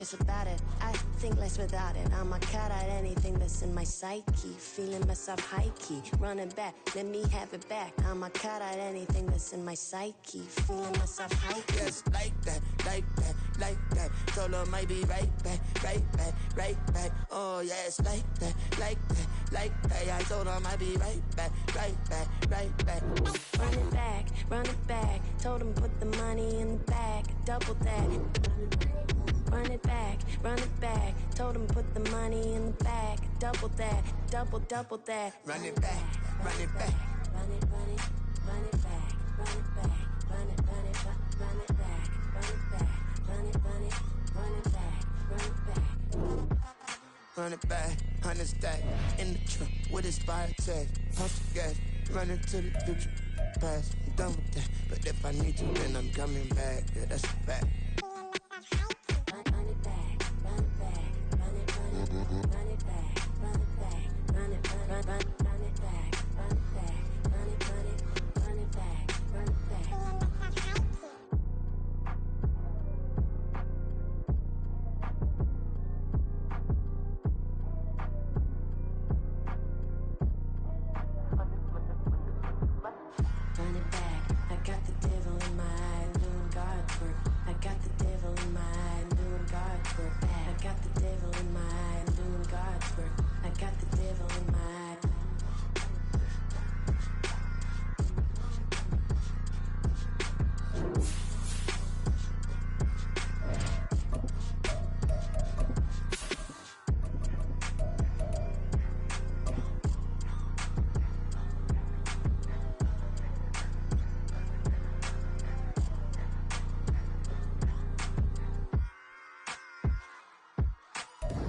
It's about it, I think less without it. I'ma cut out anything that's in my psyche. Feeling myself high-key, running back, let me have it back. I'ma cut out anything that's in my psyche. Feeling myself high-key. Yes, like that, like that, like that. Told her might be right back, right back, right back. Oh yes, like that, like that, like that. I told her might be right back, right back, right back. Run it back. Told him put the money in the bag, double that. Run it back. Told him put the money in the bag, double that, double that. Run it back, run it back. Run it back, run it back, run it back, run it back, run it back, run it back, run it back. Run it back, 100 stack in the trunk with his fire tag. Pump the gas, running to the future past. I'm done with that, but if I need to, then I'm coming back. Yeah, that's a fact.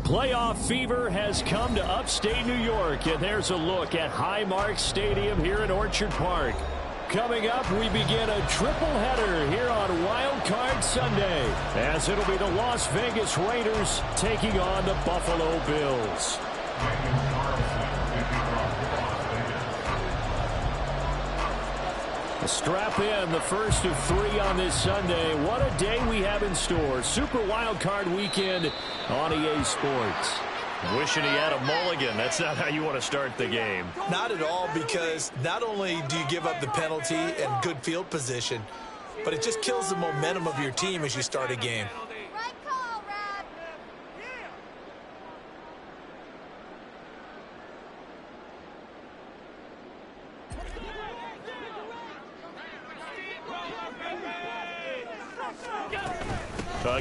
Playoff fever has come to upstate New York, and there's a look at Highmark Stadium here in Orchard Park. Coming up, we begin a triple header here on Wild Card Sunday, as it'll be the Las Vegas Raiders taking on the Buffalo Bills. Strap in, the first of 3 on this Sunday. What a day we have in store. Super Wild Card Weekend on EA Sports. Wishing he had a mulligan. That's not how you want to start the game. Not at all, because not only do you give up the penalty and good field position, but it just kills the momentum of your team as you start a game. Right call, Rad.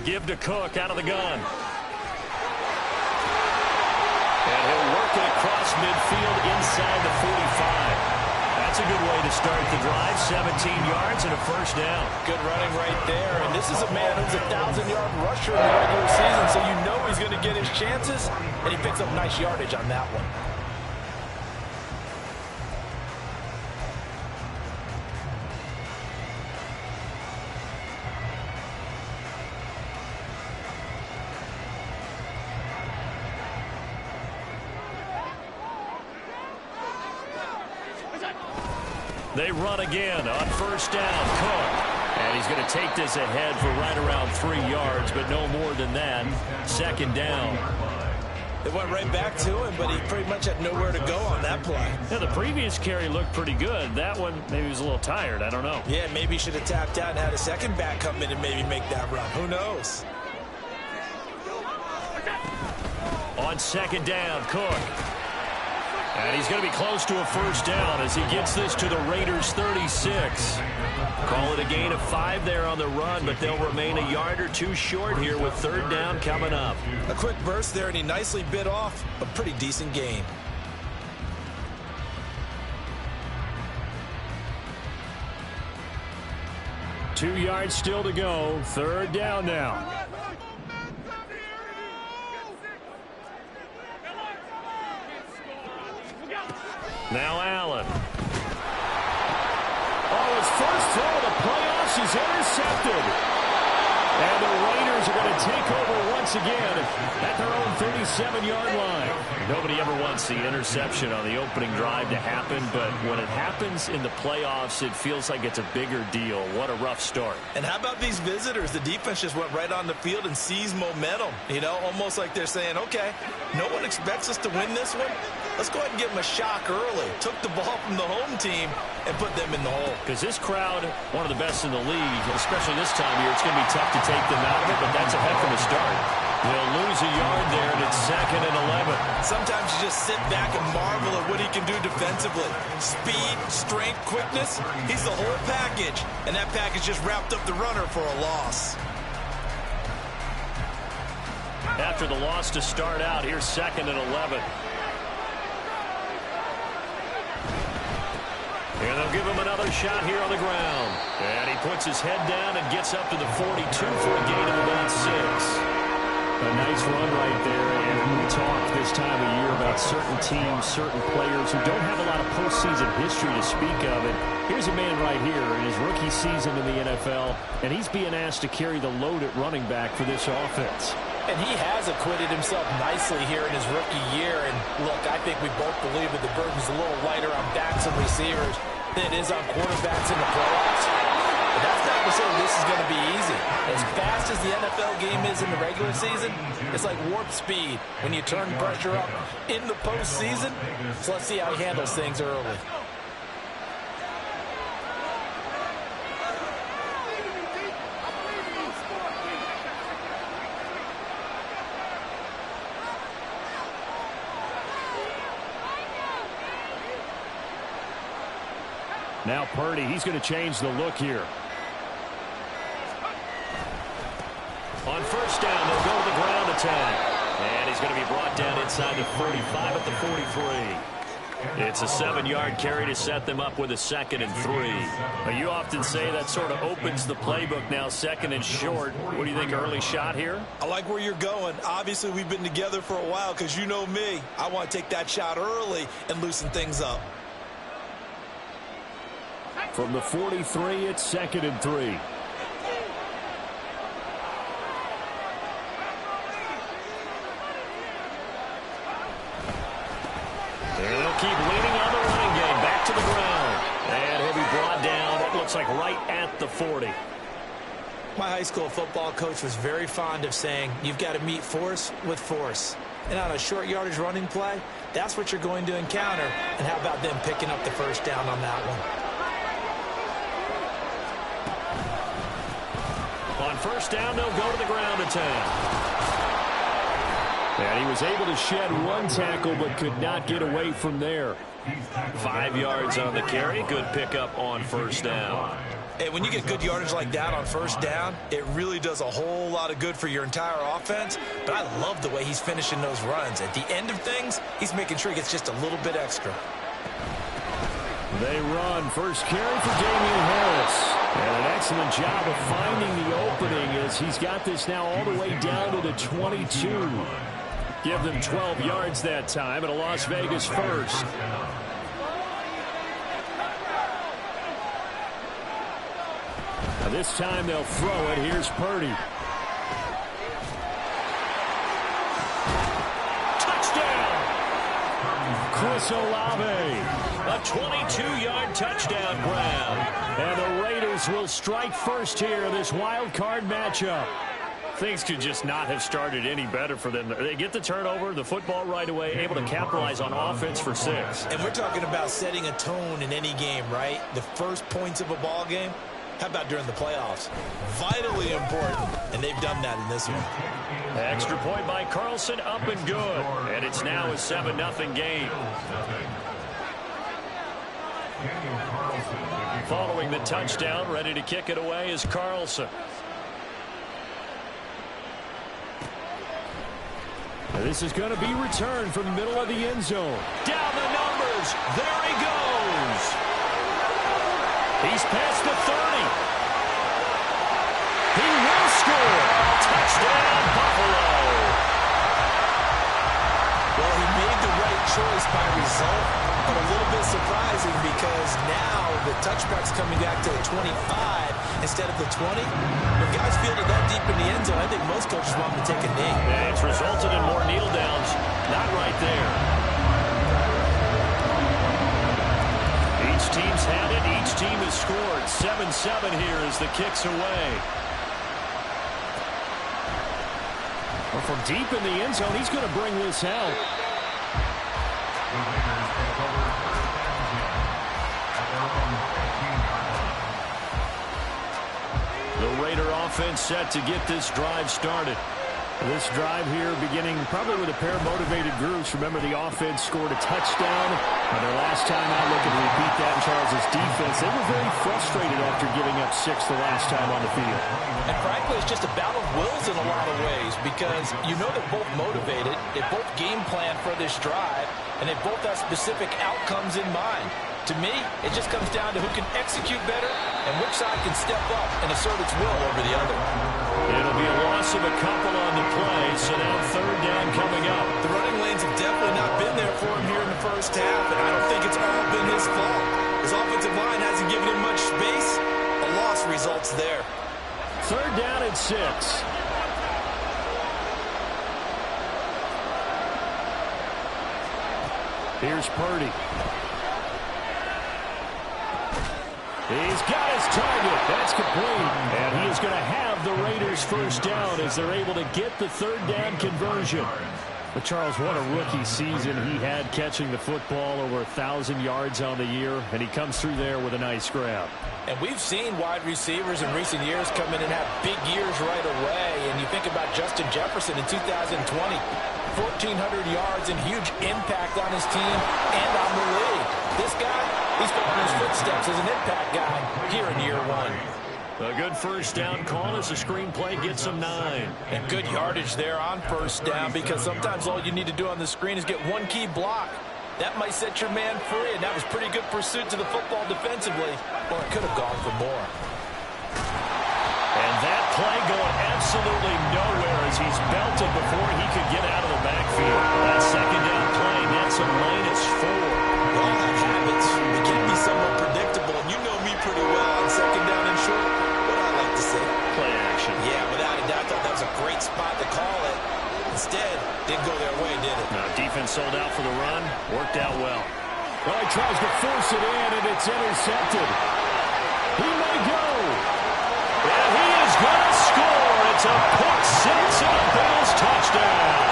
Give to Cook out of the gun. And he'll work it across midfield inside the 45. That's a good way to start the drive. 17 yards and a first down. Good running right there. And this is a man who's a 1,000-yard rusher in the regular season, so you know he's going to get his chances, and he picks up nice yardage on that one. They run again on first down. Cook. And he's going to take this ahead for right around 3 yards, but no more than that. Second down. They went right back to him, but he pretty much had nowhere to go on that play. Yeah, the previous carry looked pretty good. That one, maybe he was a little tired. I don't know. Yeah, maybe he should have tapped out and had a second back come in and maybe make that run. Who knows? On second down, Cook. And he's going to be close to a first down as he gets this to the Raiders' 36. Call it a gain of 5 there on the run, but they'll remain a yard or 2 short here with third down coming up. A quick burst there, and he nicely bit off a pretty decent gain. Two yards still to go. Third down now. Now Allen. Oh, his first throw of the playoffs is intercepted. And the Raiders are going to take over once again at their own 37-yard line. Nobody ever wants the interception on the opening drive to happen, but when it happens in the playoffs, it feels like it's a bigger deal. What a rough start. And how about these visitors? The defense just went right on the field and seized momentum. You know, almost like they're saying, okay, no one expects us to win this one. Let's go ahead and give them a shock early. Took the ball from the home team and put them in the hole. Because this crowd, one of the best in the league, especially this time of year, it's going to be tough to take them out of it, but that's a heck of a start. They'll lose a yard there, and it's 2nd and 11. Sometimes you just sit back and marvel at what he can do defensively. Speed, strength, quickness, he's the whole package. And that package just wrapped up the runner for a loss. After the loss to start out, here's 2nd and 11. And they'll give him another shot here on the ground. And he puts his head down and gets up to the 42 for a gain of about 6. A nice run right there, and we talk this time of year about certain teams, certain players who don't have a lot of postseason history to speak of. And here's a man right here in his rookie season in the NFL, and he's being asked to carry the load at running back for this offense. And he has acquitted himself nicely here in his rookie year. And look, I think we both believe that the burden's a little lighter on backs and receivers than it is on quarterbacks in the playoffs. But that's not to say this is going to be easy. As fast as the NFL game is in the regular season, it's like warp speed when you turn pressure up in the postseason. So let's see how he handles things early. Now Purdy, he's going to change the look here. On first down, they'll go to the ground attack. And he's going to be brought down inside the 45 at the 43. It's a 7-yard carry to set them up with a 2nd and 3. Now, you often say that sort of opens the playbook now, 2nd and short. What do you think, early shot here? I like where you're going. Obviously, we've been together for a while because you know me. I want to take that shot early and loosen things up. From the 43, it's 2nd and 3. And they'll keep leaning on the running game. Back to the ground. And he'll be brought down, it looks like right at the 40. My high school football coach was very fond of saying, you've got to meet force with force. And on a short yardage running play, that's what you're going to encounter. And how about them picking up the first down on that one? On first down, they'll go to the ground attack. And he was able to shed one tackle, but could not get away from there. 5 yards on the carry. Good pickup on first down. Hey, when you get good yardage like that on first down, it really does a whole lot of good for your entire offense. But I love the way he's finishing those runs. At the end of things, he's making sure he gets just a little bit extra. They run. First carry for Damian Harris. And an excellent job of finding the opening as he's got this now all the way down to the 22. Give them 12 yards that time and a Las Vegas first. Now this time they'll throw it. Here's Purdy. Touchdown! Chris Olave. A 22-yard touchdown grab. And the Raiders will strike first here in this wild card matchup. Things could just not have started any better for them. They get the turnover, the football right away, able to capitalize on offense for 6. And we're talking about setting a tone in any game, right? The first points of a ball game. How about during the playoffs? Vitally important, and they've done that in this one. Extra point by Carlson, up and good. And it's now a 7-0 game. Following the touchdown, ready to kick it away is Carlson. This is going to be returned from the middle of the end zone. Down the numbers. There he goes. He's past the 30. He will score. Touchdown, Buffalo. Well, he made the right choice by result, but a little bit surprising because now the touchback's coming back to the 25. instead of the 20. When guys fielded that deep in the end zone, I think most coaches want them to take a knee. And it's resulted in more kneel downs. Not right there. Each team's had it. Each team has scored. 7-7 here as the kick's away. Well, from deep in the end zone, he's going to bring this out. The Raider offense set to get this drive started. This drive here beginning probably with a pair of motivated groups. Remember, the offense scored a touchdown. Their last time out looking to repeat that in Charles' defense. They were very frustrated after giving up 6 the last time on the field. And frankly, it's just a battle of wills in a lot of ways because you know they're both motivated. They both game plan for this drive, and they both have specific outcomes in mind. To me, it just comes down to who can execute better and which side can step up and assert its will over the other. It'll be a loss of a couple on the play, so now third down coming up. The running lanes have definitely not been there for him here in the first half, and I don't think it's all been his fault. His offensive line hasn't given him much space. A loss results there. Third down and 6. Here's Purdy. He's got his target. That's complete. And he is going to have the Raiders first down as they're able to get the third down conversion. But Charles, what a rookie season he had catching the football, over 1,000 yards on the year, and he comes through there with a nice grab. And we've seen wide receivers in recent years come in and have big years right away. And you think about Justin Jefferson in 2020, 1,400 yards and huge impact on his team and on the league. This guy, he's following his footsteps as an impact guy here in year 1. A good first down call as the screenplay gets him 9. And good yardage there on first down, because sometimes all you need to do on the screen is get one key block. That might set your man free, and that was pretty good pursuit to the football defensively, or it could have gone for more. And that play going absolutely nowhere as he's belted before he could get out of the backfield. That second down play nets a -4. We all have habits. We can't be somewhat predictable, and you know me pretty well on second down and short. What I like to say? Play action. Yeah, without a doubt, I thought that was a great spot to call it. Instead, didn't go their way, did it? No, defense sold out for the run. Worked out well. Well, he tries to force it in, and it's intercepted. He may go. And he is going to score. It's a pick 6 and a Bills touchdown.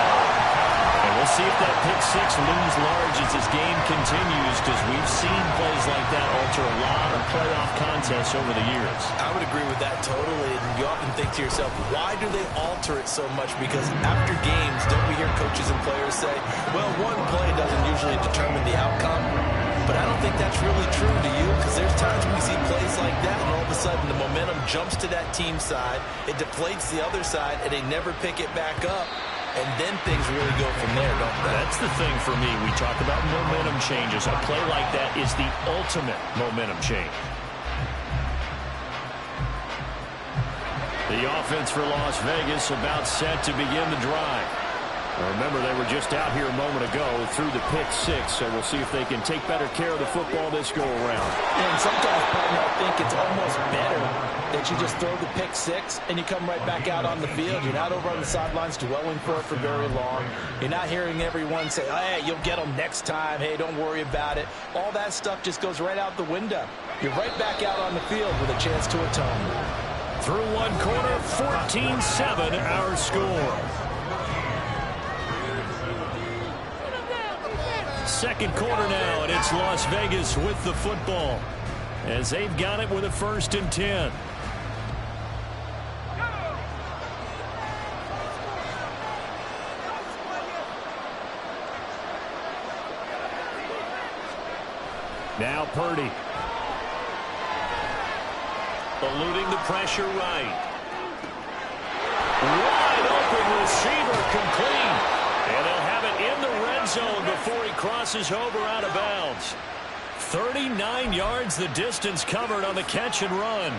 And we'll see if that pick 6 looms large as this game continues, because we've seen plays like that alter a lot of playoff contests over the years. I would agree with that totally. And you often think to yourself, why do they alter it so much? Because after games, don't we hear coaches and players say, well, one play doesn't usually determine the outcome. But I don't think that's really true, do you? Because there's times when we see plays like that, and all of a sudden the momentum jumps to that team side, it deflates the other side, and they never pick it back up. And then things really go from there, don't they? That's the thing for me. We talk about momentum changes. A play like that is the ultimate momentum change. The offense for Las Vegas about set to begin the drive. Remember, they were just out here a moment ago through the pick 6, so we'll see if they can take better care of the football this go-around. And sometimes, partner, I think it's almost better that you just throw the pick 6 and you come right back out on the field. You're not over on the sidelines dwelling for it for very long. You're not hearing everyone say, hey, you'll get them next time. Hey, don't worry about it. All that stuff just goes right out the window. You're right back out on the field with a chance to atone. Through one quarter, 14-7 our score. Second quarter now, and it's Las Vegas with the football as they've got it with a 1st and 10. Now Purdy. Eluding the pressure right. Wide open receiver complete. And they'll have it in the red zone before he crosses over out of bounds. 39 yards the distance covered on the catch and run.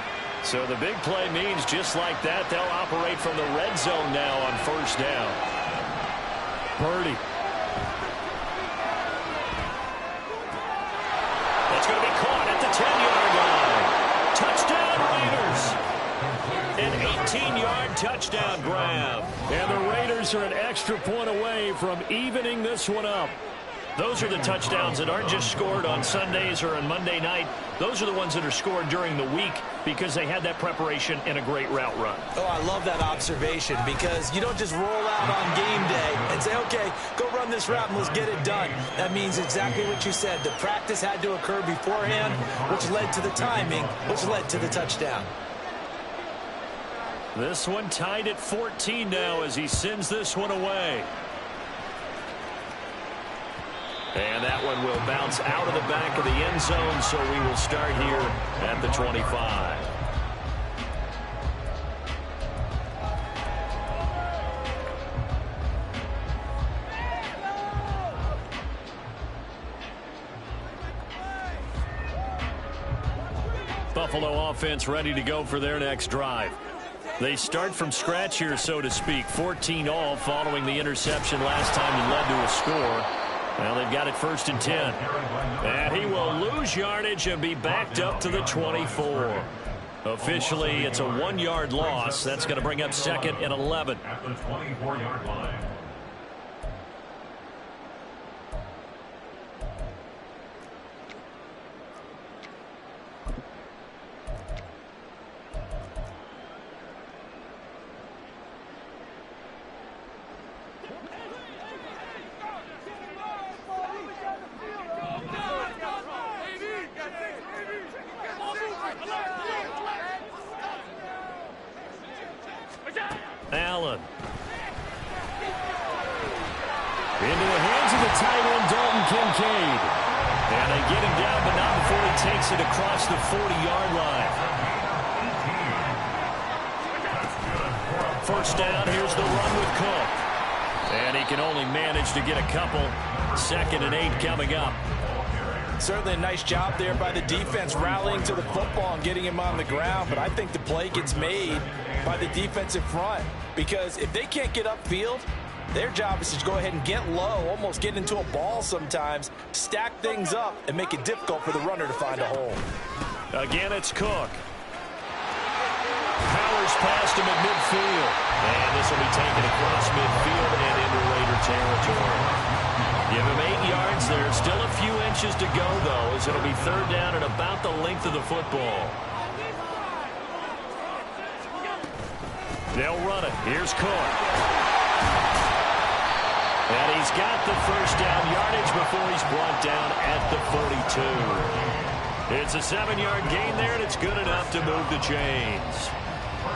So the big play means just like that, they'll operate from the red zone now on first down. Purdy. That's going to be caught at the 10-yard line. Touchdown, Raiders. 15-yard touchdown grab. And the Raiders are an extra point away from evening this one up. Those are the touchdowns that aren't just scored on Sundays or on Monday night. Those are the ones that are scored during the week because they had that preparation and a great route run. Oh, I love that observation because you don't just roll out on game day and say, okay, go run this route and let's get it done. That means exactly what you said. The practice had to occur beforehand, which led to the timing, which led to the touchdown. This one tied at 14 now as he sends this one away. And that one will bounce out of the back of the end zone, so we will start here at the 25. Buffalo offense ready to go for their next drive. They start from scratch here, so to speak. 14 all following the interception last time he led to a score. Well, they've got it 1st and 10. And he will lose yardage and be backed up to the 24. Officially, it's a 1-yard loss. That's going to bring up 2nd and 11. At the 24-yard line. Allen. Into the hands of the tight end, Dalton Kincaid. And they get him down, but not before he takes it across the 40-yard line. First down, here's the run with Cook. And he can only manage to get a couple. 2nd and 8 coming up. Certainly a nice job there by the defense rallying to the football and getting him on the ground, but I think the play gets made by the defensive front because if they can't get upfield, their job is to go ahead and get low, almost get into a ball sometimes, stack things up, and make it difficult for the runner to find a hole. Again, it's Cook. Powers past him at midfield. And this will be taken across midfield and into Raider territory. Give him 8 yards there. Still a few inches to go, though, as it'll be 3rd down and about the length of the football. They'll run it. Here's Cook. And he's got the first down yardage before he's brought down at the 42. It's a 7-yard gain there, and it's good enough to move the chains.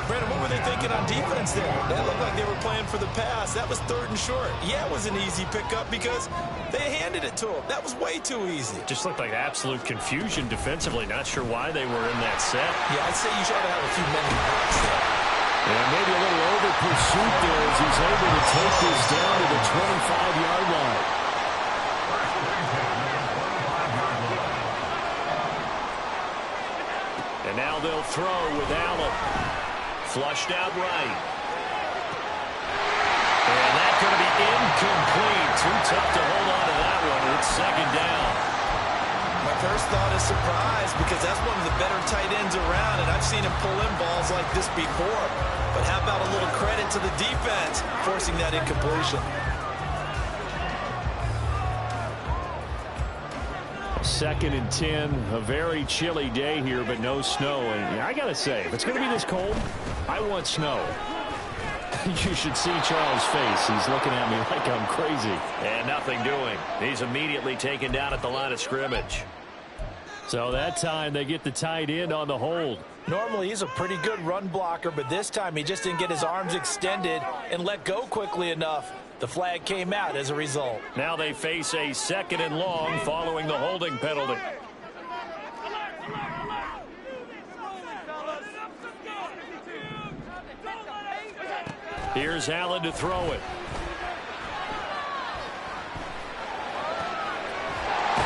Brandon, what were they thinking on defense there? That looked like they were playing for the pass. That was 3rd and short. Yeah, it was an easy pickup because they handed it to him. That was way too easy. Just looked like absolute confusion defensively. Not sure why they were in that set. Yeah, I'd say you should have a few men in the box there. And maybe a little over pursuit there as he's able to take this down to the 25-yard line. And now they'll throw with Allen. Flushed out right. And that's going to be incomplete. Too tough to hold on to that one. It's 2nd down. My first thought is surprise because that's one of the better tight ends around, and I've seen him pull in balls like this before. But how about a little credit to the defense forcing that incompletion? 2nd and 10. A very chilly day here, but no snow. And I got to say, if it's going to be this cold, I want snow. You should see Charles' face. He's looking at me like I'm crazy. And nothing doing. He's immediately taken down at the line of scrimmage. So that time they get the tight end on the hold. Normally he's a pretty good run blocker, but this time he just didn't get his arms extended and let go quickly enough. The flag came out as a result. Now they face a 2nd and long following the holding penalty. Here's Allen to throw it.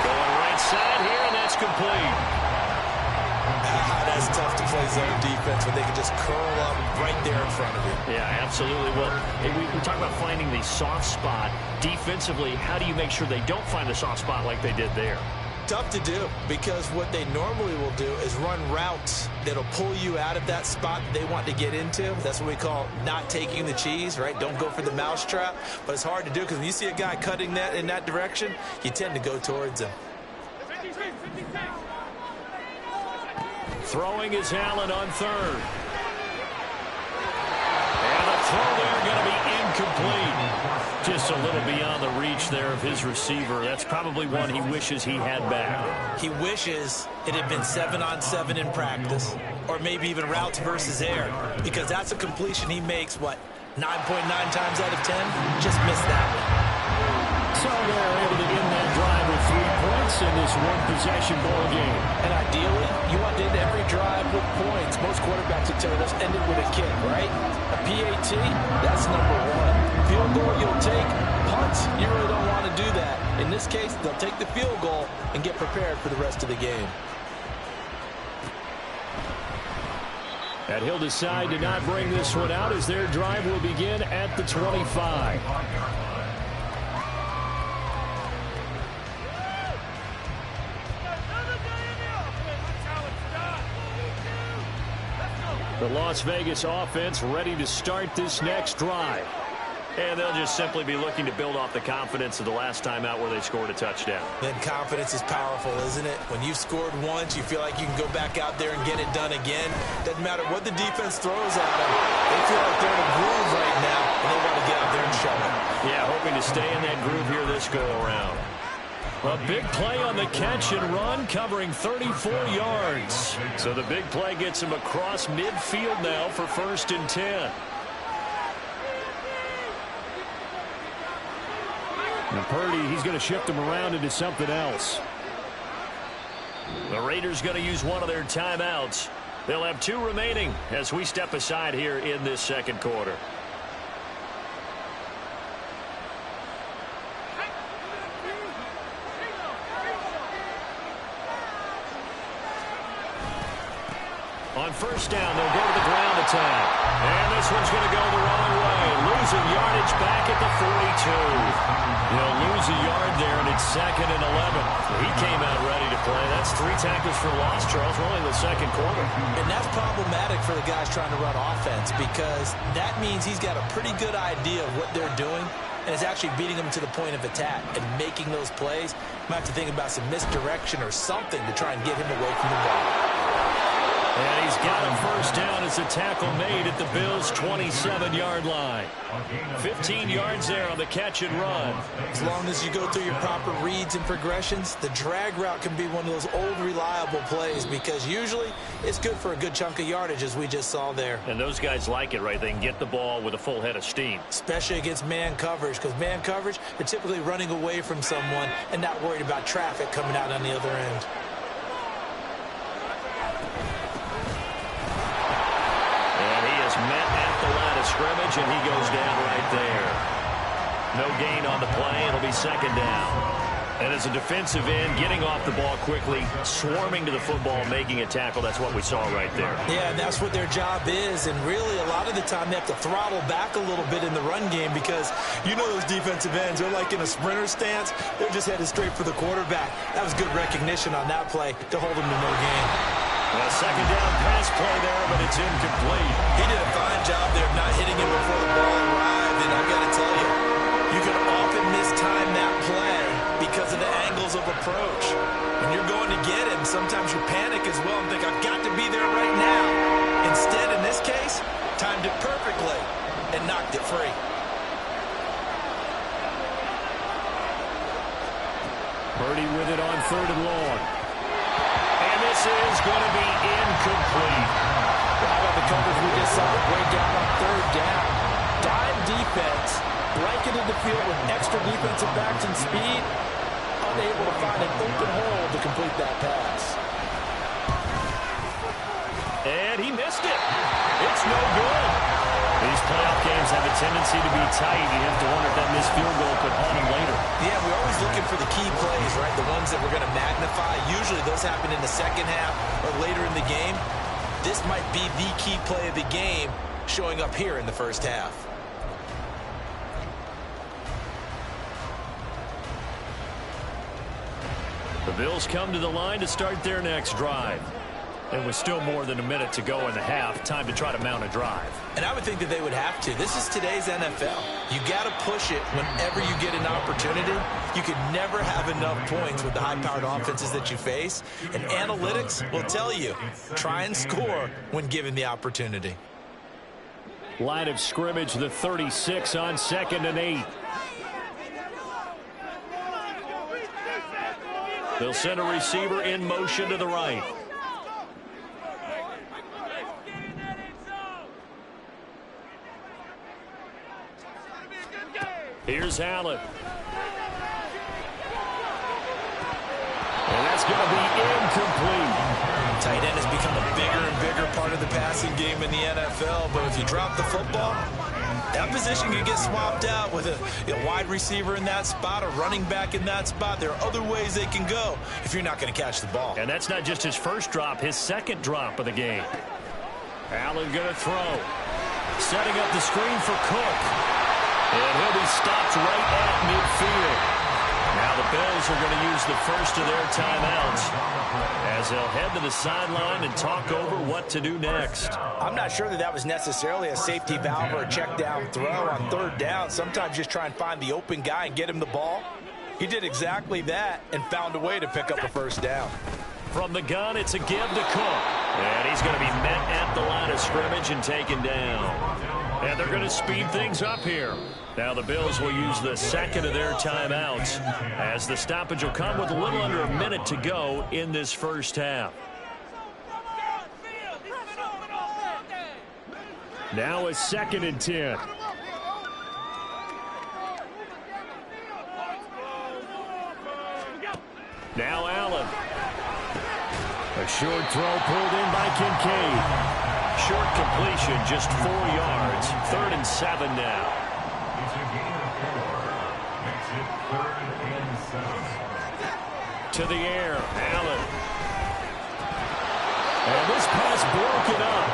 Going right side here, and that's complete. That's tough to play zone defense when they can just curl up right there in front of you. Yeah, absolutely. Well, we talk about finding the soft spot. Defensively, how do you make sure they don't find the soft spot like they did there? tough to do because what they normally will do is run routes that'll pull you out of that spot that they want to get into. That's what we call not taking the cheese, right? Don't go for the mousetrap. But it's hard to do because when you see a guy cutting that in that direction, you tend to go towards him. Throwing is Allen on third. And the throw there going to be incomplete. Just a little beyond the reach there of his receiver. That's probably one he wishes he had back. He wishes it had been 7-on-7 in practice, or maybe even routes versus air, because that's a completion he makes, what, 9.9 times out of 10? Just missed that one. So they're able to end that drive with 3 points in this one-possession ball game. And ideally, you want to end every drive with points. Most quarterbacks would tell us end it with a kick, right? A PAT, that's number 1. Field goal you'll take. Punts, you really don't want to do that. In this case, they'll take the field goal and get prepared for the rest of the game. And he'll decide to not bring this one out as their drive will begin at the 25. The Las Vegas offense ready to start this next drive. And they'll just simply be looking to build off the confidence of the last time out where they scored a touchdown. Then confidence is powerful, isn't it? When you've scored once, you feel like you can go back out there and get it done again. Doesn't matter what the defense throws at them. They feel like they're in a groove right now, and they want to get out there and show it. Yeah, hoping to stay in that groove here this go-around. A big play on the catch and run, covering 34 yards. So the big play gets him across midfield now for 1st and 10. And Purdy, he's going to shift him around into something else. The Raiders going to use one of their timeouts. They'll have 2 remaining as we step aside here in this second quarter. On 1st down, they'll go to the ground attack. And this one's going to go the wrong way. Losing yardage back at the 42. They'll lose a yard there, and it's 2nd and 11. He came out ready to play. That's 3 tackles for loss, Charles. We're only in the second quarter. And that's problematic for the guys trying to run offense because that means he's got a pretty good idea of what they're doing and is actually beating them to the point of attack and making those plays. Might have to think about some misdirection or something to try and get him away from the ball. And he's got a 1st down as a tackle made at the Bills' 27-yard line. 15 yards there on the catch and run. As long as you go through your proper reads and progressions, the drag route can be one of those old reliable plays because usually it's good for a good chunk of yardage as we just saw there. And those guys like it, right? They can get the ball with a full head of steam. Especially against man coverage because man coverage, they're typically running away from someone and not worried about traffic coming out on the other end. Met at the line of scrimmage, and he goes down right there. No gain on the play. It'll be 2nd down. And as a defensive end, getting off the ball quickly, swarming to the football, making a tackle, that's what we saw right there. Yeah, and that's what their job is. And really, a lot of the time, they have to throttle back a little bit in the run game because you know those defensive ends, they're like in a sprinter stance. They're just headed straight for the quarterback. That was good recognition on that play to hold them to no gain. A 2nd down pass play there, but it's incomplete. He did a fine job there of not hitting him before the ball arrived, and I've got to tell you, you can often mistime that play because of the angles of approach. When you're going to get him, sometimes you panic as well and think, I've got to be there right now. Instead, in this case, timed it perfectly and knocked it free. Purdy with it on 3rd and long. This is going to be incomplete. How about the coverage we just saw break down on 3rd down? Dime defense, blanketed the field with extra defensive backs and speed, unable to find an open hole to complete that pass. And he missed it. It's no good. These playoff games have a tendency to be tight. You have to wonder if that missed field goal could haunt him later. Yeah, we're always looking for the key plays, right? The ones that we're going to magnify. Usually those happen in the second half or later in the game. This might be the key play of the game showing up here in the first half. The Bills come to the line to start their next drive. And with still more than a minute to go in the half, time to try to mount a drive. And I would think that they would have to. This is today's NFL. You got to push it whenever you get an opportunity. You could never have enough points with the high-powered offenses that you face. And analytics will tell you, try and score when given the opportunity. Line of scrimmage, the 36 on 2nd and 8. They'll send a receiver in motion to the right. Here's Allen. And that's going to be incomplete. Tight end has become a bigger and bigger part of the passing game in the NFL, but if you drop the football, that position can get swapped out with a wide receiver in that spot, a running back in that spot. There are other ways they can go if you're not going to catch the ball. And that's not just his first drop, his second drop of the game. Allen going to throw. Setting up the screen for Cook. And he'll be stopped right at midfield. Now the Bills are going to use the first of their timeouts as they'll head to the sideline and talk over what to do next. I'm not sure that was necessarily a safety valve or a check down throw on 3rd down. Sometimes just try and find the open guy and get him the ball. He did exactly that and found a way to pick up a 1st down. From the gun, it's a give to Cook. And he's going to be met at the line of scrimmage and taken down. And they're going to speed things up here. Now the Bills will use the second of their timeouts as the stoppage will come with a little under a minute to go in this first half. Now a 2nd and 10. Now Allen. A short throw pulled in by Kincaid. Short completion, just 4 yards. 3rd and 7 now. It's a gain of 4. Makes it 3rd and 7. To the air, Allen. And this pass broken up.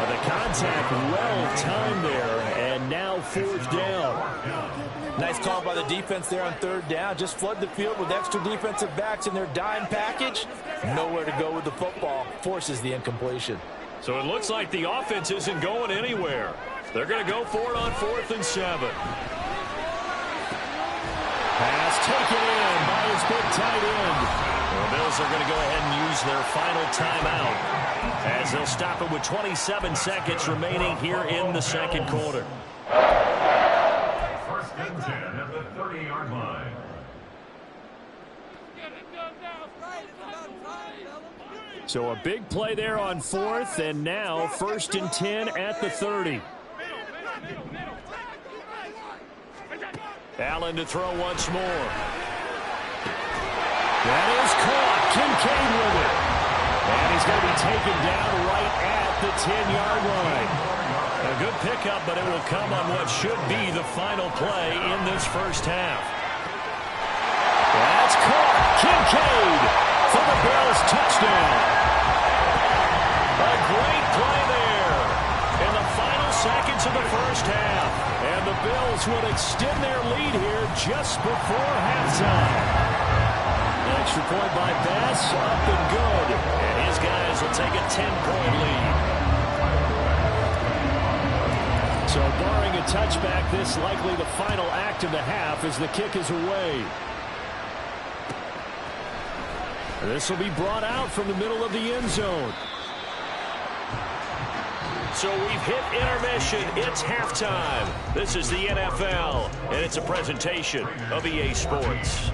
The contact well timed there, and now 4th down. Nice call by the defense there on 3rd down. Just flood the field with extra defensive backs in their dime package. Nowhere to go with the football. Forces the incompletion. So it looks like the offense isn't going anywhere. They're going to go for it on 4th and 7. Pass taken in by his big tight end. The Bills are going to go ahead and use their final timeout as they'll stop it with 27 seconds remaining here in the 2nd quarter. 1st and 10 at the 30-yard line. So a big play there on 4th, and now 1st and 10 at the 30. Allen to throw once more. That is caught. Kincaid with it. And he's going to be taken down right at the 10-yard line. A good pickup, but it will come on what should be the final play in this first half. That's caught. Kincaid for the Bills touchdown. A great play there in the final seconds of the first half. And the Bills would extend their lead here just before halftime. Extra point by Bass, up and good. And his guys will take a 10-point lead. So barring a touchback, this likely the final act of the half as the kick is away. This will be brought out from the middle of the end zone. So we've hit intermission. It's halftime. This is the NFL, and it's a presentation of EA Sports.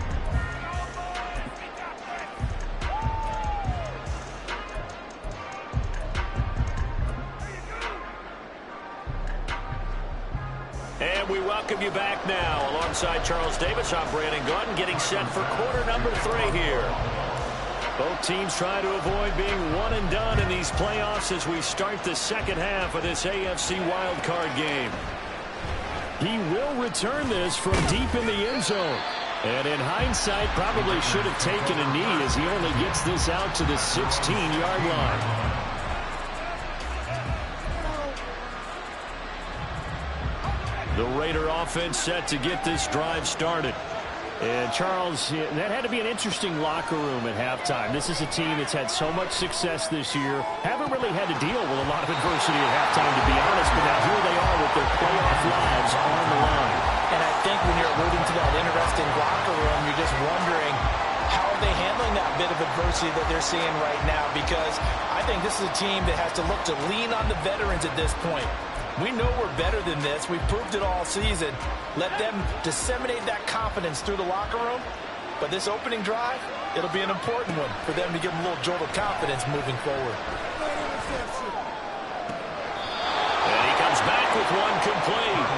And we welcome you back now. Alongside Charles Davis, I'm Brandon Gordon, getting set for quarter number 3 here. Both teams trying to avoid being one and done in these playoffs as we start the second half of this AFC wildcard game. He will return this from deep in the end zone. And in hindsight, probably should have taken a knee as he only gets this out to the 16-yard line. The Raider offense set to get this drive started. And, Charles, that had to be an interesting locker room at halftime. This is a team that's had so much success this year. Haven't really had to deal with a lot of adversity at halftime, to be honest. But now here they are with their playoff lives on the line. And I think when you're alluding to that interesting locker room, you're just wondering, how are they handling that bit of adversity that they're seeing right now? Because I think this is a team that has to look to lean on the veterans at this point. We know we're better than this. We've proved it all season. Let them disseminate that confidence through the locker room. But this opening drive, it'll be an important one for them to give them a little jolt of confidence moving forward. And he comes back with one complete.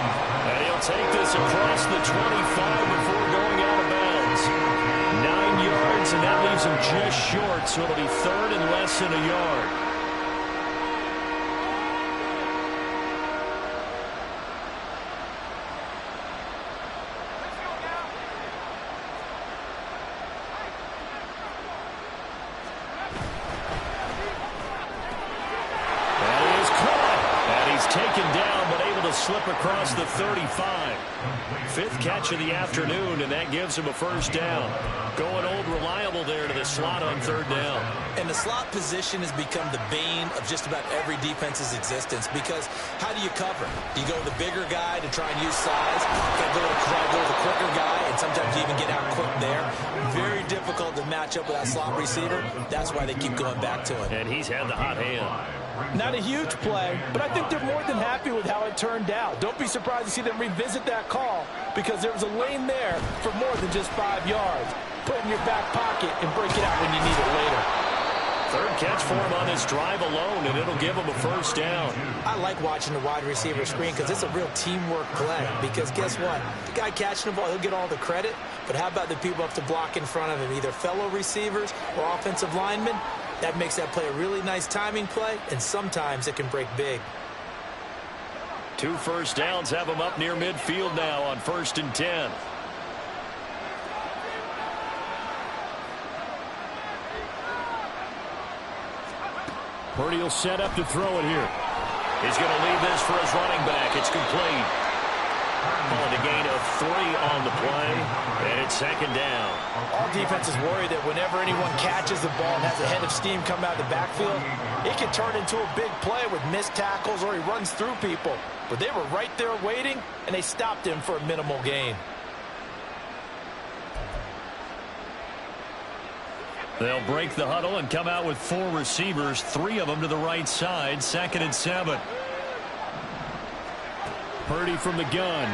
And he'll take this across the 25 before going out of bounds. 9 yards, and that leaves him just short, so it'll be third and less than a yard. Taken down, but able to slip across the 35. Fifth catch of the afternoon, and that gives him a first down. Going old reliable there to the slot on third down. And the slot position has become the bane of just about every defense's existence, because how do you cover? Do you go with the bigger guy to try and use size? Try to go with the quicker guy, and sometimes you even get out quick there. Very difficult to match up with that slot receiver. That's why they keep going back to him. And he's had the hot hand. Not a huge play, but I think they're more than happy with how it turned out. Don't be surprised to see them revisit that call, because there was a lane there for more than just 5 yards. Put it in your back pocket and break it out when you need it later. Third catch for him on this drive alone, and it'll give him a first down. I like watching the wide receiver screen because it's a real teamwork play. Because guess what? The guy catching the ball, he'll get all the credit. But how about the people up to block in front of him, either fellow receivers or offensive linemen? That makes that play a really nice timing play, and sometimes it can break big. 2 first downs have him up near midfield now on 1st and 10. Purdy will set up to throw it here. He's going to leave this for his running back. It's complete. Calling a gain of 3 on the play, and it's second down. All defenses worry that whenever anyone catches the ball and has a head of steam come out of the backfield, it can turn into a big play with missed tackles or he runs through people. But they were right there waiting, and they stopped him for a minimal gain. They'll break the huddle and come out with 4 receivers, 3 of them to the right side, 2nd and 7. Purdy from the gun.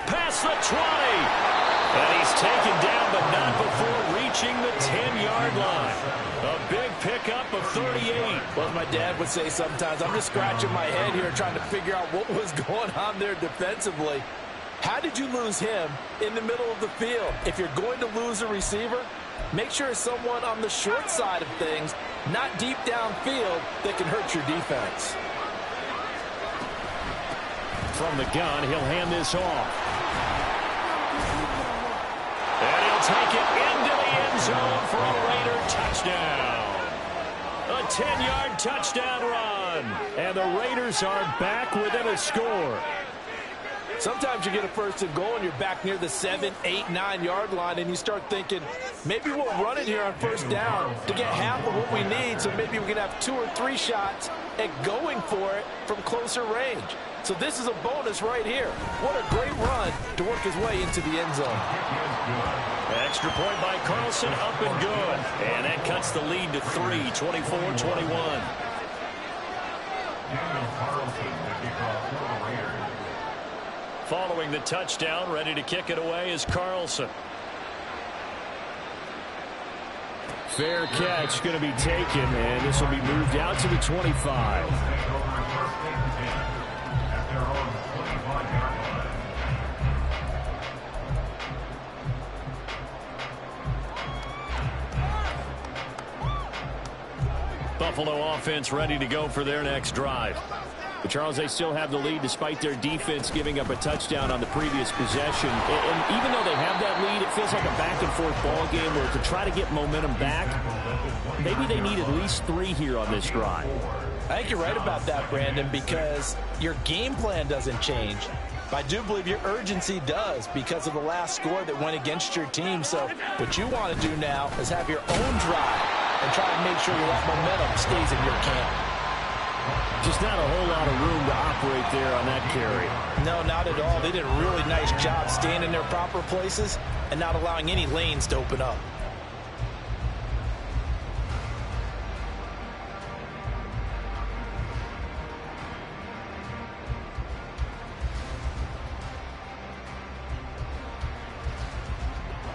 Past the 20. And he's taken down, but not before reaching the 10-yard line. A big pickup of 38. Well, as my dad would say sometimes, I'm just scratching my head here trying to figure out what was going on there defensively. How did you lose him in the middle of the field? If you're going to lose a receiver, make sure it's someone on the short side of things, not deep downfield, that can hurt your defense. From the gun, he'll hand this off. And he'll take it into the end zone for a Raider touchdown. A 10-yard touchdown run. And the Raiders are back within a score. Sometimes you get a first and goal and you're back near the 7, 8, 9-yard line, and you start thinking, maybe we'll run it here on first down to get half of what we need, so maybe we can have 2 or 3 shots at going for it from closer range. So this is a bonus right here. What a great run to work his way into the end zone. Extra point by Carlson, up and good. And that cuts the lead to 3, 24-21. Following the touchdown, ready to kick it away is Carlson. Fair catch going to be taken, and this will be moved out to the 25. Buffalo offense ready to go for their next drive. But Charles, they still have the lead despite their defense giving up a touchdown on the previous possession. And even though they have that lead, it feels like a back-and-forth ball game where to try to get momentum back, maybe they need at least 3 here on this drive. I think you're right about that, Brandon, because your game plan doesn't change. But I do believe your urgency does because of the last score that went against your team. So what you want to do now is have your own drive and try to make sure that momentum stays in your camp. Just not a whole lot of room to operate there on that carry. No, not at all. They did a really nice job staying in their proper places and not allowing any lanes to open up.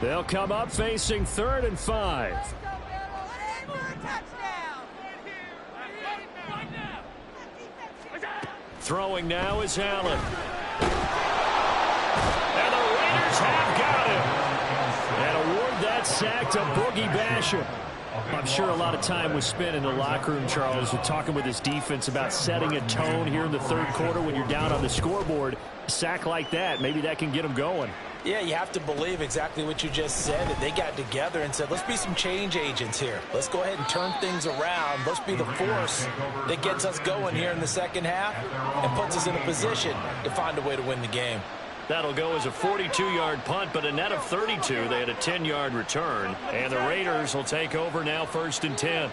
They'll come up facing 3rd and 5. Throwing now is Allen. And the Raiders have got him. And award that sack to Boogie Basham. I'm sure a lot of time was spent in the locker room, Charles, with talking with his defense about setting a tone here in the 3rd quarter when you're down on the scoreboard. A sack like that, maybe that can get them going. Yeah, you have to believe exactly what you just said, that they got together and said, let's be some change agents here. Let's go ahead and turn things around. Let's be the force that gets us going here in the 2nd half and puts us in a position to find a way to win the game. That'll go as a 42-yard punt, but a net of 32. They had a 10-yard return. And the Raiders will take over now 1st and 10.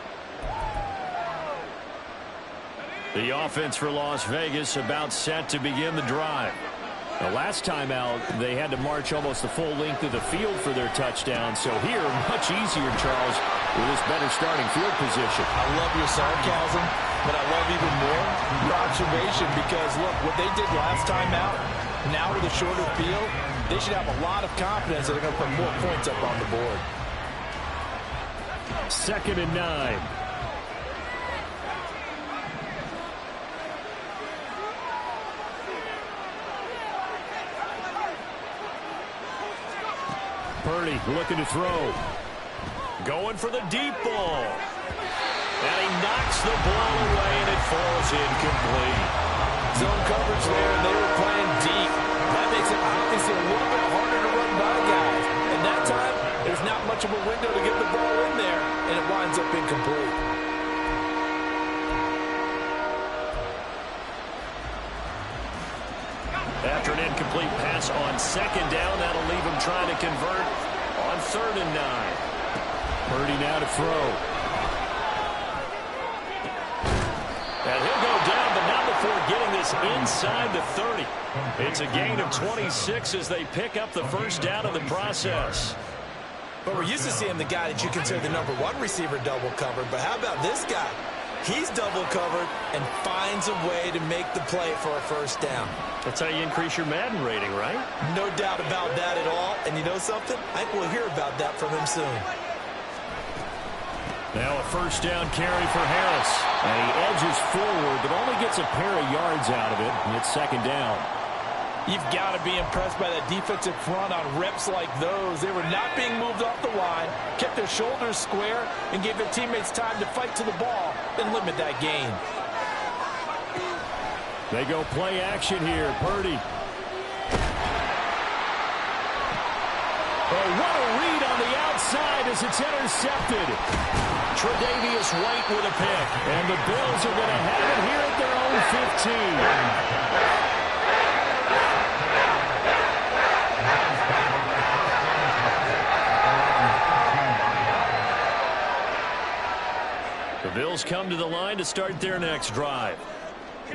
The offense for Las Vegas about set to begin the drive. The last time out, they had to march almost the full length of the field for their touchdown. So here, much easier, Charles, with this better starting field position. I love your sarcasm, but I love even more your observation because, look, what they did last time out, now with a shorter field, they should have a lot of confidence that they're going to put more points up on the board. 2nd and 9. Purdy looking to throw. Going for the deep ball. And he knocks the ball away, and it falls incomplete. Zone coverage there, and they were playing deep. That makes it obviously a little bit harder to run by guys. And that time, there's not much of a window to get the ball in there, and it winds up incomplete. After an incomplete pass on 2nd down, that'll leave him trying to convert on 3rd and 9. Purdy now to throw. And he'll go down, but not before getting this inside the 30. It's a gain of 26 as they pick up the 1st down in the process. But we're used to seeing the guy that you consider the #1 receiver double covered. But how about this guy? He's double covered and finds a way to make the play for a 1st down. That's how you increase your Madden rating, right? No doubt about that at all. And you know something? I think we'll hear about that from him soon. Now a 1st down carry for Harris. And he edges forward, but only gets a pair of yards out of it. And it's 2nd down. You've got to be impressed by that defensive front on reps like those. They were not being moved off the line, kept their shoulders square, and gave their teammates time to fight to the ball and limit that gain. They go play action here. Purdy. Oh, what a read on the outside as it's intercepted. Tre'Davious White with a pick. And the Bills are going to have it here at their own 15. The Bills come to the line to start their next drive.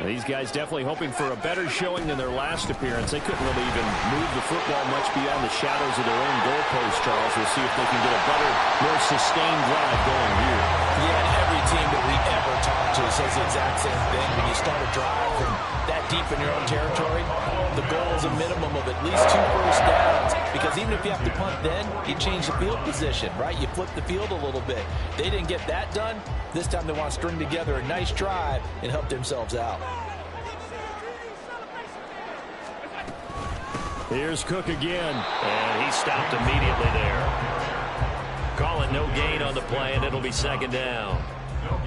These guys definitely hoping for a better showing than their last appearance. They couldn't really even move the football much beyond the shadows of their own goalpost, Charles. We'll see if they can get a better, more sustained drive going here. Yeah, and every team that we ever talk to says the exact same thing. When you start a drive from that deep in your own territory, the goal is a minimum of at least 2 1st downs. Because even if you have to punt then, you change the field position, right? You flip the field a little bit. They didn't get that done. This time they want to string together a nice drive and help themselves out. Here's Cook again. And he stopped immediately there. Call it no gain on the play, and it'll be 2nd down.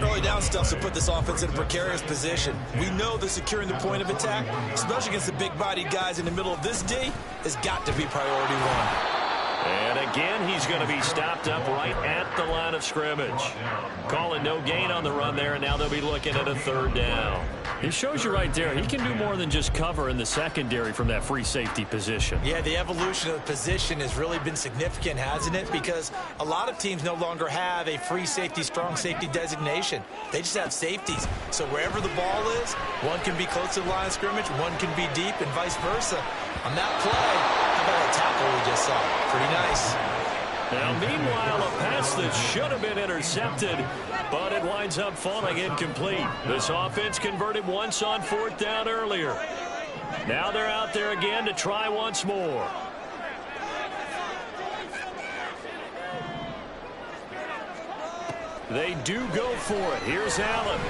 Early down stuff to put this offense in a precarious position. We know that securing the point of attack, especially against the big-bodied guys in the middle of this D, has got to be priority 1. And again, he's going to be stopped up right at the line of scrimmage. Calling no gain on the run there, and now they'll be looking at a third down. He shows you right there, he can do more than just cover in the secondary from that free safety position. Yeah, the evolution of the position has really been significant, hasn't it? Because a lot of teams no longer have a free safety, strong safety designation. They just have safeties. So wherever the ball is, one can be close to the line of scrimmage, one can be deep, and vice versa. On that play, how about that tackle we just saw? Pretty nice. Now, meanwhile, a pass that should have been intercepted, but it winds up falling incomplete. This offense converted once on fourth down earlier. Now they're out there again to try once more. They do go for it. Here's Allen.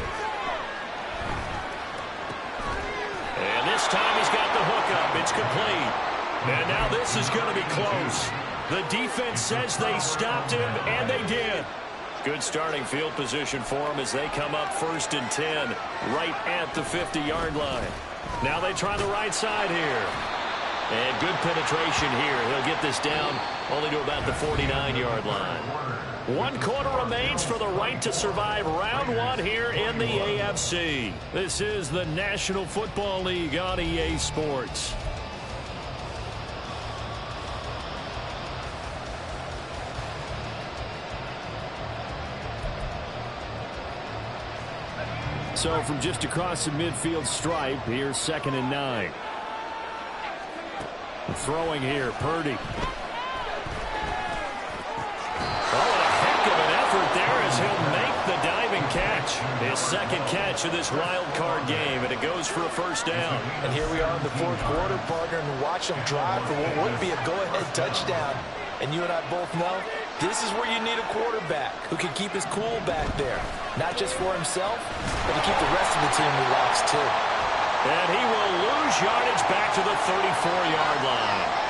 And this time he's got the hook up. It's complete. And now this is going to be close. The defense says they stopped him, and they did. Good starting field position for him as they come up 1st and 10 right at the 50-yard line. Now they try the right side here. And good penetration here. He'll get this down only to about the 49-yard line. 1 quarter remains for the right to survive round 1 here in the AFC. This is the National Football League on EA Sports. So from just across the midfield stripe, here's 2nd and 9. Throwing here, Purdy. Oh, and a heck of an effort there as he'll make the diving catch. His 2nd catch of this wild card game, and it goes for a 1st down. And here we are in the 4th quarter, partner, and watch them drive for what would be a go-ahead touchdown. And you and I both know this is where you need a quarterback who can keep his cool back there. Not just for himself, but to keep the rest of the team relaxed too. And he will lose yardage back to the 34-yard line.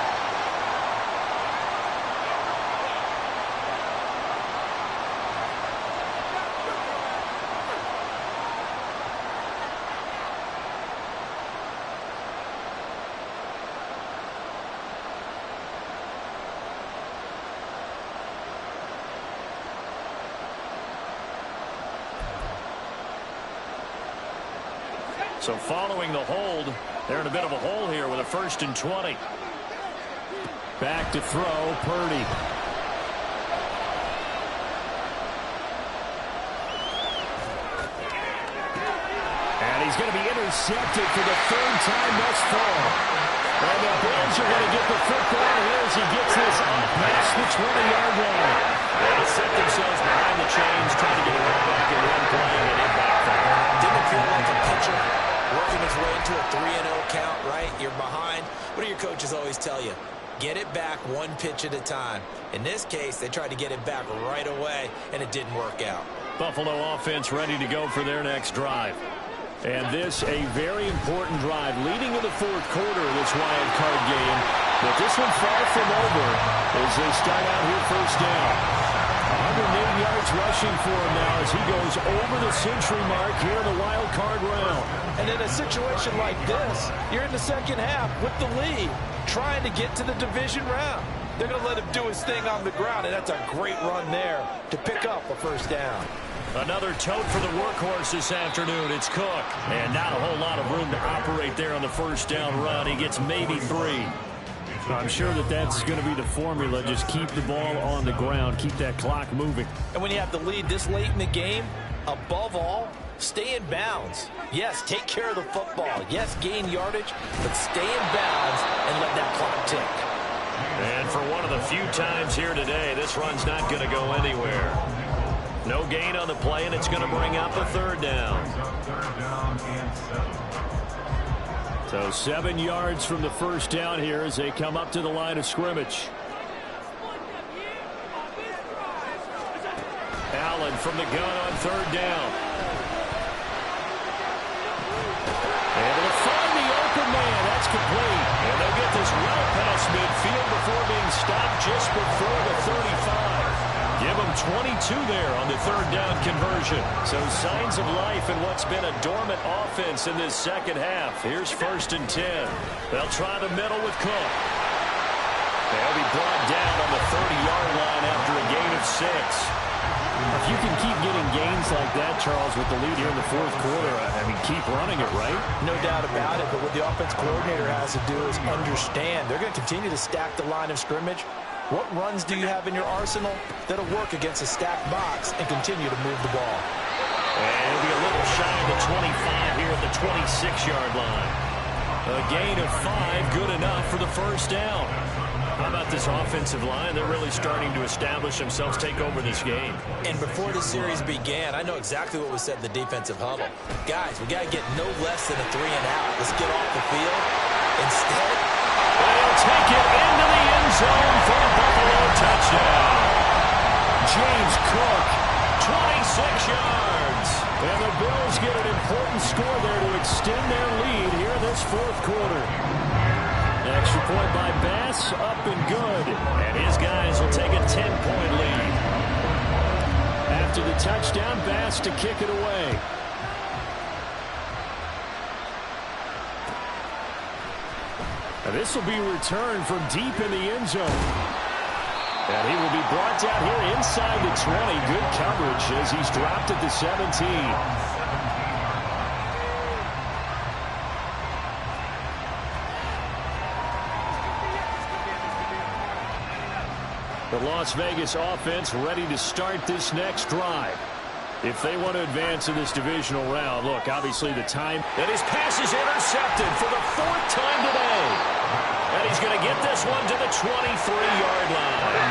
So following the hold, they're in a bit of a hole here with a 1st and 20. Back to throw, Purdy. And he's going to be intercepted for the 3rd time thus far. And the Bills are going to get the football here as he gets this up past the 20-yard line. They set themselves behind the chains, trying to get it right back in one play, and it backfired. Didn't feel like a pitcher working his way into a 3-0 count, right? You're behind. What do your coaches always tell you? Get it back 1 pitch at a time. In this case, they tried to get it back right away, and it didn't work out. Buffalo offense ready to go for their next drive. And this a very important drive leading in the 4th quarter of this wild card game. But this one far from over as they start out here 1st down. 180 yards rushing for him now as he goes over the century mark here in the wild card round. And in a situation like this, you're in the 2nd half with the lead, trying to get to the division round. They're going to let him do his thing on the ground, and that's a great run there to pick up a 1st down. Another tote for the workhorse this afternoon. It's Cook. And not a whole lot of room to operate there on the 1st down run. He gets maybe 3. I'm sure that's going to be the formula. Just keep the ball on the ground. Keep that clock moving. And when you have the lead this late in the game, above all, stay in bounds. Yes, take care of the football. Yes, gain yardage, but stay in bounds and let that clock tick. And for one of the few times here today, this run's not going to go anywhere. No gain on the play, and it's going to bring up a 3rd down. So 7 yards from the 1st down here as they come up to the line of scrimmage. Allen from the gun on 3rd down. And they'll find the open man. That's complete. And they'll get this well past midfield before being stopped just before the 35. Give them 22 there on the 3rd down conversion. So signs of life in what's been a dormant offense in this 2nd half. Here's 1st and 10. They'll try the middle with Cook. They'll be brought down on the 30-yard line after a gain of 6. If you can keep getting gains like that, Charles, with the lead here in the fourth quarter, I mean, keep running it, right? No doubt about it, but what the offense coordinator has to do is understand they're going to continue to stack the line of scrimmage. What runs do you have in your arsenal that'll work against a stacked box and continue to move the ball? And it'll be a little shy of the 25 here at the 26-yard line. A gain of 5, good enough for the first down. How about this offensive line? They're really starting to establish themselves, take over this game. And before the series began, I know exactly what was said in the defensive huddle. Guys, we got to get no less than a 3-and-out. Let's get off the field. Instead, they'll take it into the end zone for a Buffalo touchdown. James Cook, 26 yards. And the Bills get an important score there to extend their lead here in this fourth quarter. Extra point by Bass, up and good. And his guys will take a 10-point lead. After the touchdown, Bass to kick it away. And this will be returned from deep in the end zone. And he will be brought down here inside the 20. Good coverage as he's dropped at the 17. The Las Vegas offense ready to start this next drive. If they want to advance in this divisional round, look, obviously the time. And his pass is intercepted for the 4th time today. And he's going to get this one to the 23-yard line.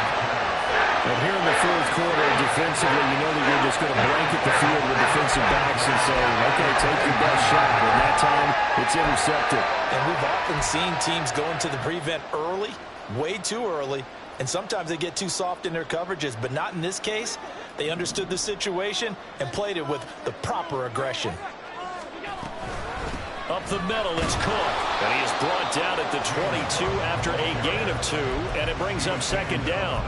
And here in the fourth quarter, defensively, you know that you're just going to blanket the field with defensive backs and say, okay, take your best shot. And that time, it's intercepted. And we've often seen teams go into the prevent early, way too early. And sometimes they get too soft in their coverages, but not in this case. They understood the situation and played it with the proper aggression. Up the middle, it's Cook. And he is brought down at the 22 after a gain of 2, and it brings up 2nd down.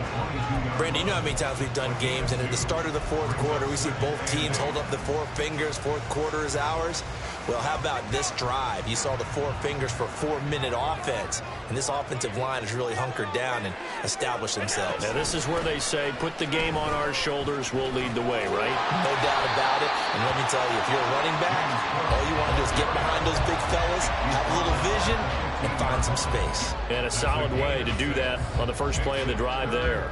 Brandon, you know how many times we've done games, and at the start of the fourth quarter, we see both teams hold up the 4 fingers, fourth quarter is ours. Well, how about this drive? You saw the 4 fingers for 4-minute offense, and this offensive line has really hunkered down and established themselves. Now, this is where they say, put the game on our shoulders, we'll lead the way, right? No doubt about it. And let me tell you, if you're a running back, all you want to do is get behind those big fellas, have a little vision, and find some space. And a solid way to do that on the first play of the drive there.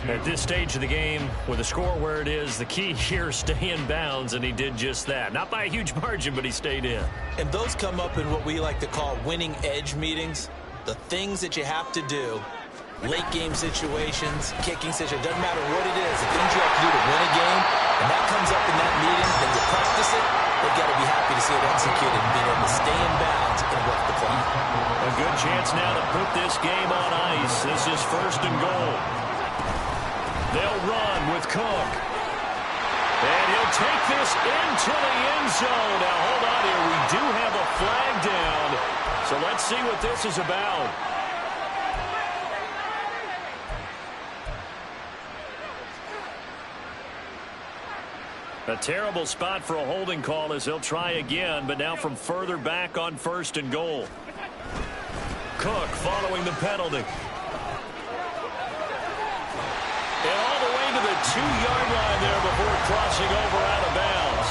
At this stage of the game, with the score where it is, the key here is stay in bounds, and he did just that. Not by a huge margin, but he stayed in. And those come up in what we like to call winning edge meetings. The things that you have to do, late game situations, kicking situations, doesn't matter what it is, the things you have to do to win a game, and that comes up in that meeting, then you practice it, they've got to be happy to see it executed and being able to stay in bounds and work the clock. A good chance now to put this game on ice. This is 1st and goal. They'll run with Cook. And he'll take this into the end zone. Now, hold on here. We do have a flag down. So let's see what this is about. A terrible spot for a holding call as they'll try again, but now from further back on 1st and goal. Cook following the penalty. And all the way to the 2-yard line there before crossing over out of bounds.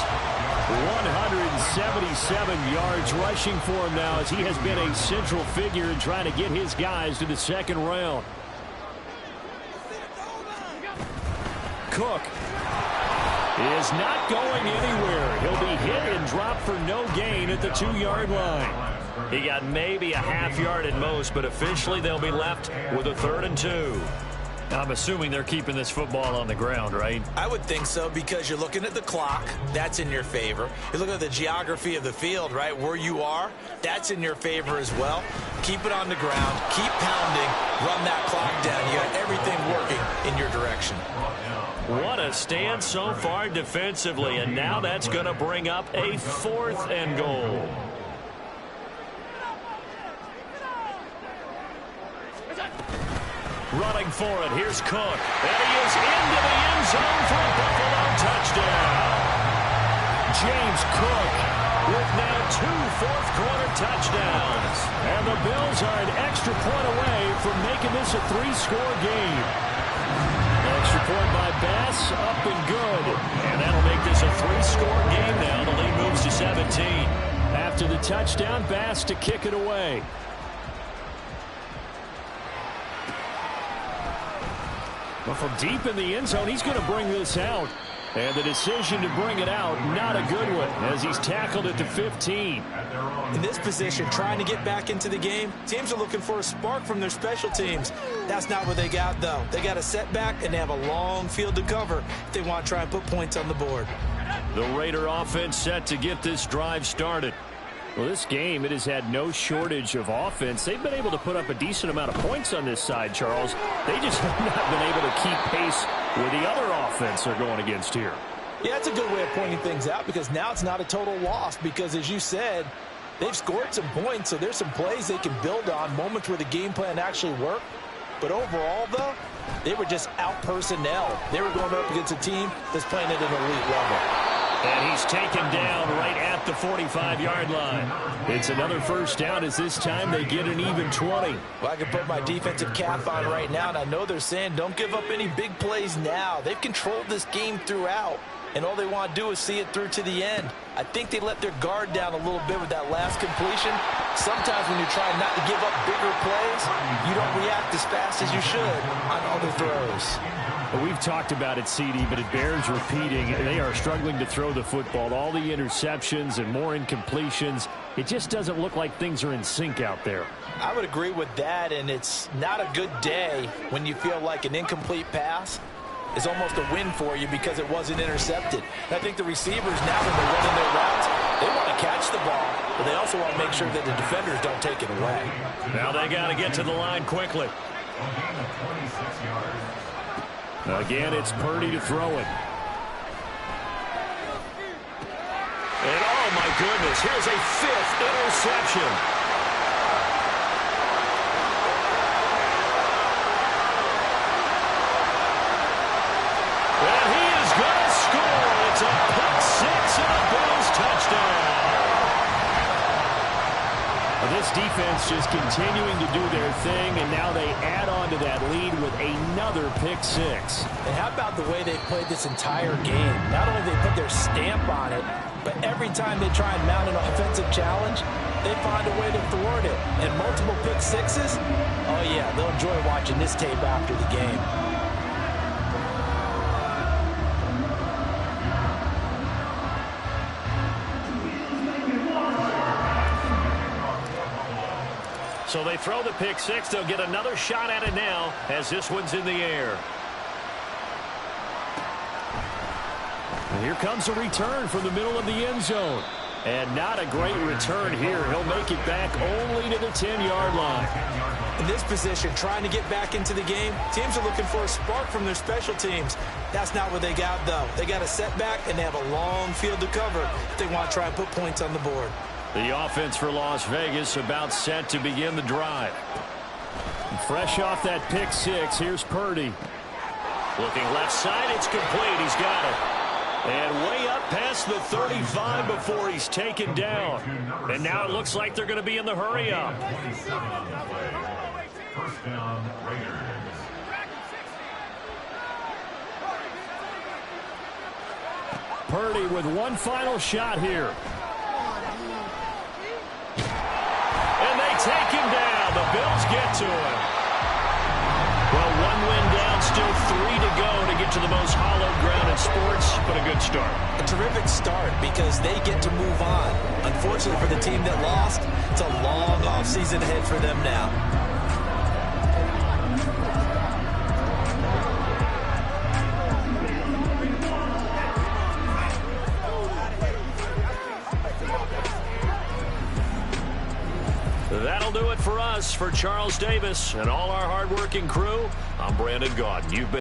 177 yards rushing for him now as he has been a central figure in trying to get his guys to the 2nd round. Cook is not going anywhere. He'll be hit and dropped for no gain at the 2-yard line. He got maybe a half yard at most, but officially they'll be left with a 3rd and 2. I'm assuming they're keeping this football on the ground, right? I would think so, because you're looking at the clock. That's in your favor. You're looking at the geography of the field, right? Where you are, that's in your favor as well. Keep it on the ground. Keep pounding. Run that clock down. You got everything working in your direction. What a stand so far defensively, and now that's going to bring up a 4th and goal. Running for it, here's Cook. And he is into the end zone for a Buffalo touchdown. James Cook with now 2 fourth quarter touchdowns. And the Bills are an extra point away from making this a 3-score game. Extra point by Bass, up and good. And that'll make this a 3-score game now. The lead moves to 17. After the touchdown, Bass to kick it away. But from deep in the end zone, he's going to bring this out. And the decision to bring it out, not a good one, as he's tackled at the 15. In this position, trying to get back into the game, teams are looking for a spark from their special teams. That's not what they got, though. They got a setback, and they have a long field to cover if they want to try and put points on the board. The Raider offense set to get this drive started. Well, this game, it has had no shortage of offense. They've been able to put up a decent amount of points on this side, Charles. They just have not been able to keep pace with the other offense they're going against here. Yeah, that's a good way of pointing things out, because now it's not a total loss, because as you said, they've scored some points, so there's some plays they can build on, moments where the game plan actually worked. But overall, though, they were just out personnel. They were going up against a team that's playing at an elite level. And he's taken down right at the 45-yard line. It's another first down, as this time they get an even 20. Well, I can put my defensive cap on right now, and I know they're saying don't give up any big plays now. They've controlled this game throughout, and all they want to do is see it through to the end. I think they let their guard down a little bit with that last completion. Sometimes when you're trying not to give up bigger plays, you don't react as fast as you should on other throws. Well, we've talked about it, CD, but it bears repeating. They are struggling to throw the football. All the interceptions and more incompletions. It just doesn't look like things are in sync out there. I would agree with that, and it's not a good day when you feel like an incomplete pass is almost a win for you because it wasn't intercepted. And I think the receivers, now when they're running their routes, they want to catch the ball, but they also want to make sure that the defenders don't take it away. Now they got to get to the line quickly. Again, it's Purdy to throw it. And oh my goodness, here's a 5th interception. And he is going to score. It's a pick 6 and a Bills touchdown. This defense just continuing to do their thing, and now they add on to that lead with another pick 6. And how about the way they've played this entire game? Not only they put their stamp on it, but every time they try and mount an offensive challenge, they find a way to thwart it. And multiple pick 6s, oh yeah, they'll enjoy watching this tape after the game. So they throw the pick 6. They'll get another shot at it now as this one's in the air. And here comes a return from the middle of the end zone. And not a great return here. He'll make it back only to the 10-yard line. In this position, trying to get back into the game, teams are looking for a spark from their special teams. That's not what they got, though. They got a setback, and they have a long field to cover if they want to try and put points on the board. The offense for Las Vegas about set to begin the drive. And fresh off that pick 6, here's Purdy. Looking left side, it's complete. He's got it. And way up past the 35 before he's taken down. And now it looks like they're going to be in the hurry-up. First down, Raiders. Purdy with one final shot here. And they take him down. The Bills get to him. Well, one win down, still 3 to go to get to the most hallowed ground in sports, but a good start. A terrific start because they get to move on. Unfortunately for the team that lost, it's a long offseason ahead for them now. That'll do it for us. For Charles Davis and all our hardworking crew, I'm Brandon Gaudin. You've been